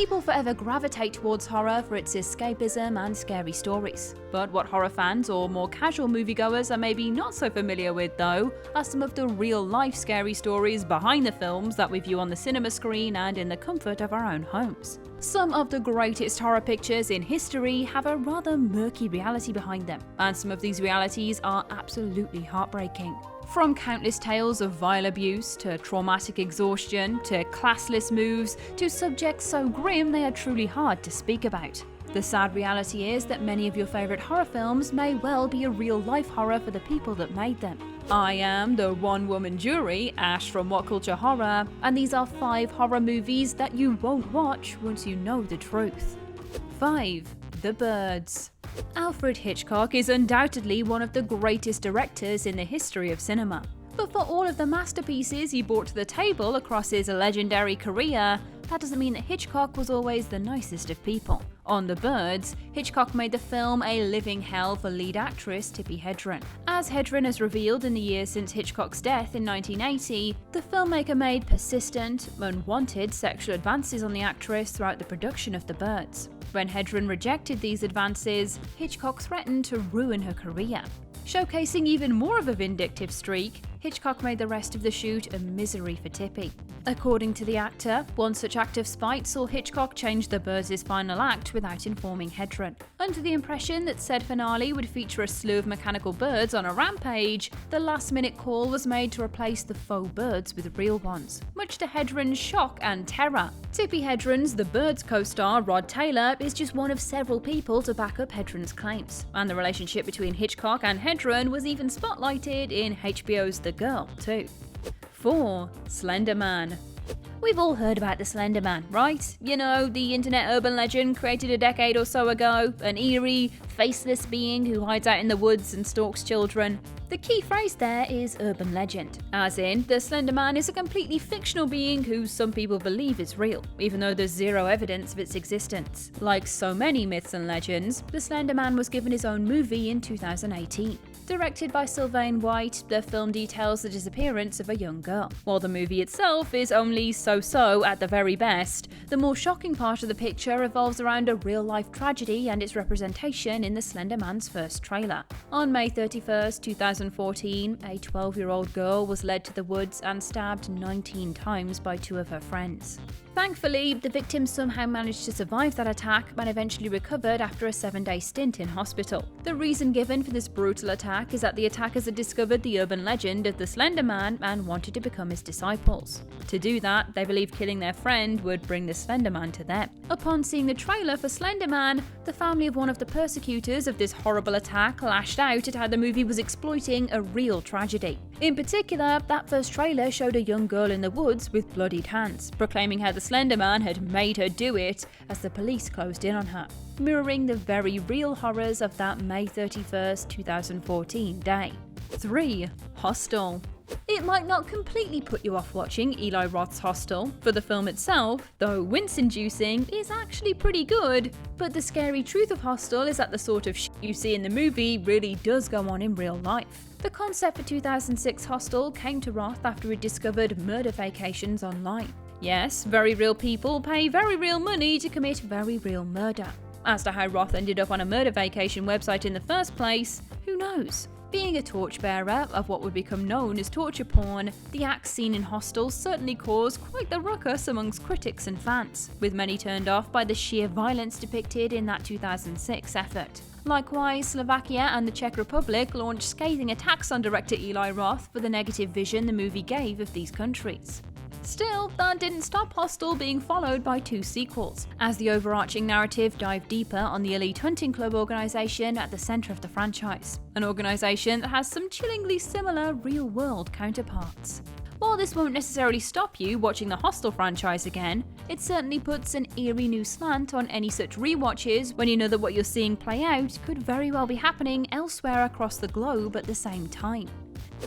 People forever gravitate towards horror for its escapism and scary stories. But what horror fans or more casual moviegoers are maybe not so familiar with, though, are some of the real-life scary stories behind the films that we view on the cinema screen and in the comfort of our own homes. Some of the greatest horror pictures in history have a rather murky reality behind them, and some of these realities are absolutely heartbreaking. From countless tales of vile abuse, to traumatic exhaustion, to classless moves, to subjects so grim they are truly hard to speak about. The sad reality is that many of your favourite horror films may well be a real-life horror for the people that made them. I am the one-woman jury, Ash from What Culture Horror, and these are 5 horror movies that you won't watch once you know the truth. 5. The Birds. Alfred Hitchcock is undoubtedly one of the greatest directors in the history of cinema. But for all of the masterpieces he brought to the table across his legendary career, that doesn't mean that Hitchcock was always the nicest of people. On The Birds, Hitchcock made the film a living hell for lead actress Tippi Hedren. As Hedren has revealed in the years since Hitchcock's death in 1980, the filmmaker made persistent, unwanted sexual advances on the actress throughout the production of The Birds. When Hedren rejected these advances, Hitchcock threatened to ruin her career. Showcasing even more of a vindictive streak, Hitchcock made the rest of the shoot a misery for Tippi. According to the actor, one such act of spite saw Hitchcock change The Birds' final act without informing Hedren. Under the impression that said finale would feature a slew of mechanical birds on a rampage, the last-minute call was made to replace the faux birds with real ones, much to Hedren's shock and terror. Tippi Hedren's The Birds co-star Rod Taylor is just one of several people to back up Hedren's claims, and the relationship between Hitchcock and Hedren was even spotlighted in HBO's The Girl, too. 4. Slenderman. We've all heard about the Slenderman, right? You know, the internet urban legend created a decade or so ago, an eerie, faceless being who hides out in the woods and stalks children. The key phrase there is urban legend, as in, the Slenderman is a completely fictional being who some people believe is real, even though there's zero evidence of its existence. Like so many myths and legends, the Slenderman was given his own movie in 2018. Directed by Sylvain White, the film details the disappearance of a young girl. While the movie itself is only so-so at the very best, the more shocking part of the picture revolves around a real-life tragedy and its representation in the Slenderman's first trailer. On May 31st, 2014, a 12-year-old girl was led to the woods and stabbed 19 times by 2 of her friends. Thankfully, the victim somehow managed to survive that attack and eventually recovered after a 7-day stint in hospital. The reason given for this brutal attack is that the attackers had discovered the urban legend of the Slenderman and wanted to become his disciples. To do that, they believed killing their friend would bring the Slenderman to them. Upon seeing the trailer for Slenderman, the family of one of the persecutors of this horrible attack lashed out at how the movie was exploiting a real tragedy. In particular, that first trailer showed a young girl in the woods with bloodied hands, proclaiming how the Slenderman had made her do it as the police closed in on her, mirroring the very real horrors of that May 31st, 2014 day. 3. Hostel. It might not completely put you off watching Eli Roth's Hostel, for the film itself, though wince-inducing, is actually pretty good, but the scary truth of Hostel is that the sort of shit you see in the movie really does go on in real life. The concept for 2006 Hostel came to Roth after he discovered murder vacations online. Yes, very real people pay very real money to commit very real murder. As to how Roth ended up on a murder vacation website in the first place, who knows? Being a torchbearer of what would become known as torture porn, the acts seen in Hostel certainly caused quite the ruckus amongst critics and fans, with many turned off by the sheer violence depicted in that 2006 effort. Likewise, Slovakia and the Czech Republic launched scathing attacks on director Eli Roth for the negative vision the movie gave of these countries. Still, that didn't stop Hostel being followed by 2 sequels, as the overarching narrative dived deeper on the elite hunting club organisation at the centre of the franchise, an organisation that has some chillingly similar real-world counterparts. While this won't necessarily stop you watching the Hostel franchise again, it certainly puts an eerie new slant on any such rewatches when you know that what you're seeing play out could very well be happening elsewhere across the globe at the same time.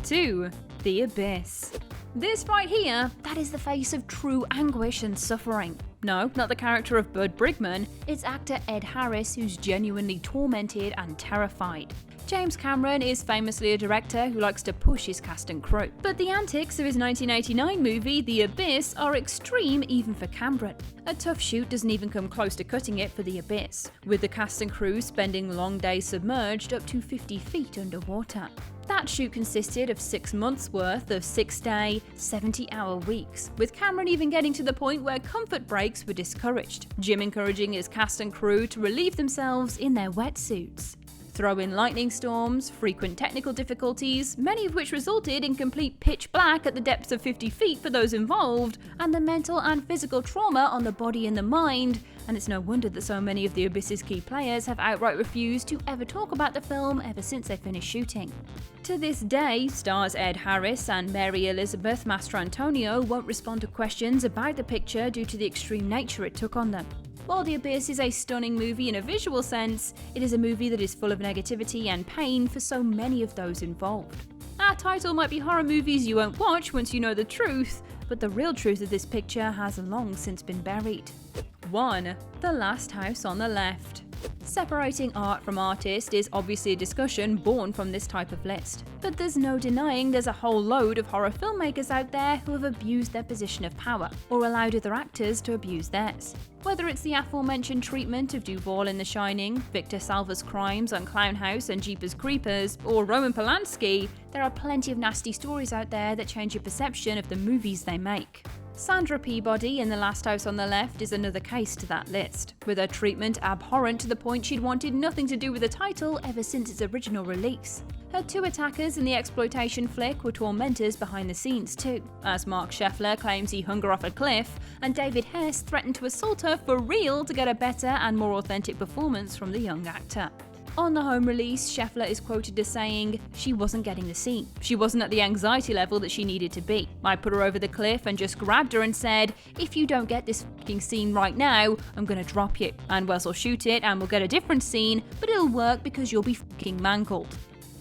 2. The Abyss. This right here, that is the face of true anguish and suffering. No, not the character of Bud Brigman, it's actor Ed Harris who's genuinely tormented and terrified. James Cameron is famously a director who likes to push his cast and crew, but the antics of his 1989 movie The Abyss are extreme even for Cameron. A tough shoot doesn't even come close to cutting it for The Abyss, with the cast and crew spending long days submerged up to 50 feet underwater. That shoot consisted of 6 months worth of 6-day, 70-hour weeks, with Cameron even getting to the point where comfort breaks were discouraged, Jim encouraging his cast and crew to relieve themselves in their wetsuits. Throw in lightning storms, frequent technical difficulties, many of which resulted in complete pitch black at the depths of 50 feet for those involved, and the mental and physical trauma on the body and the mind, and it's no wonder that so many of The Abyss's key players have outright refused to ever talk about the film ever since they finished shooting. To this day, stars Ed Harris and Mary Elizabeth Mastrantonio won't respond to questions about the picture due to the extreme nature it took on them. While The Abyss is a stunning movie in a visual sense, it is a movie that is full of negativity and pain for so many of those involved. Our title might be horror movies you won't watch once you know the truth, but the real truth of this picture has long since been buried. 1. The Last House on the Left. Separating art from artist is obviously a discussion born from this type of list, but there's no denying there's a whole load of horror filmmakers out there who have abused their position of power, or allowed other actors to abuse theirs. Whether it's the aforementioned treatment of Duvall in The Shining, Victor Salva's crimes on Clown House and Jeepers Creepers, or Roman Polanski, there are plenty of nasty stories out there that change your perception of the movies they make. Sandra Peabody in The Last House on the Left is another case to that list, with her treatment abhorrent to the point she'd wanted nothing to do with the title ever since its original release. Her 2 attackers in the exploitation flick were tormentors behind the scenes too, as Mark Scheffler claims he hung her off a cliff, and David Hess threatened to assault her for real to get a better and more authentic performance from the young actor. On the home release, Scheffler is quoted as saying, "She wasn't getting the scene. She wasn't at the anxiety level that she needed to be. I put her over the cliff and just grabbed her and said, if you don't get this fucking scene right now, I'm gonna drop you. And Wes will shoot it and we'll get a different scene, but it'll work because you'll be fucking mangled."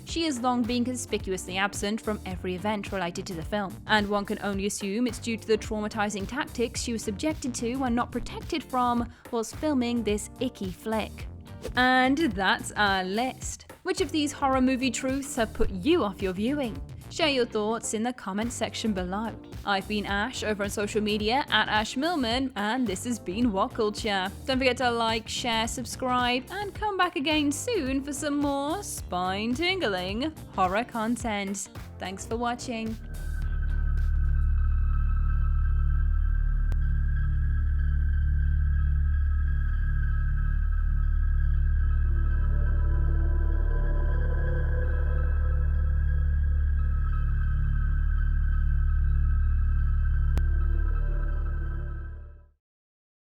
She has long been conspicuously absent from every event related to the film, and one can only assume it's due to the traumatizing tactics she was subjected to and not protected from whilst filming this icky flick. And that's our list. Which of these horror movie truths have put you off your viewing? Share your thoughts in the comment section below. I've been Ash over on social media at Ash Millman, and this has been What Culture. Don't forget to like, share, subscribe, and come back again soon for some more spine-tingling horror content. Thanks for watching.